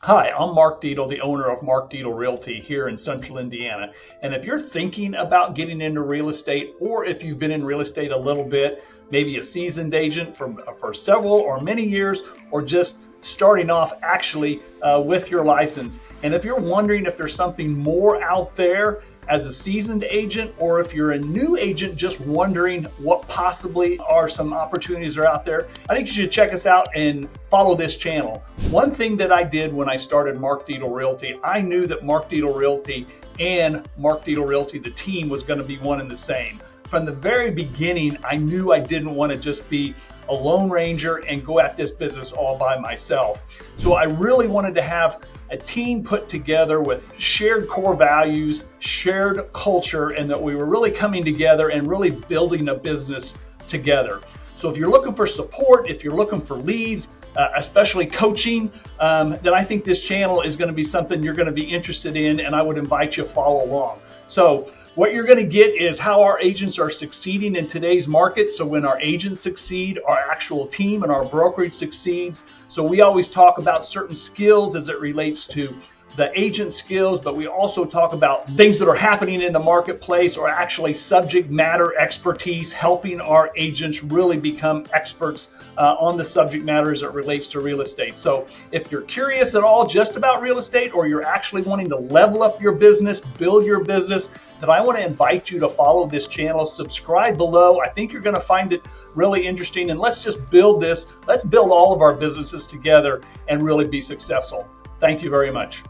Hi, I'm Mark Dietel, the owner of Mark Dietel Realty here in Central Indiana. And if you're thinking about getting into real estate, or if you've been in real estate a little bit, maybe a seasoned agent for several or many years, or just starting off actually with your license. And if you're wondering if there's something more out there as a seasoned agent, or if you're a new agent just wondering what possibly are some opportunities are out there, I think you should check us out and follow this channel. One thing that I did when I started Mark Dietel Realty, I knew that Mark Dietel Realty and Mark Dietel Realty, the team, was going to be one and the same. From the very beginning, I knew I didn't want to just be a lone ranger and go at this business all by myself. So I really wanted to have a team put together with shared core values, shared culture, and that we were really coming together and really building a business together. So if you're looking for support, if you're looking for leads, especially coaching, then I think this channel is going to be something you're going to be interested in, and I would invite you to follow along. So what you're going to get is how our agents are succeeding in today's market. So when our agents succeed, our actual team and our brokerage succeeds. So we always talk about certain skills as it relates to the agent skills, but we also talk about things that are happening in the marketplace, or actually subject matter expertise, helping our agents really become experts on the subject matter as it relates to real estate. So if you're curious at all just about real estate, or you're actually wanting to level up your business, build your business, then I want to invite you to follow this channel, subscribe below. I think you're going to find it really interesting, and let's just build this. Let's build all of our businesses together and really be successful. Thank you very much.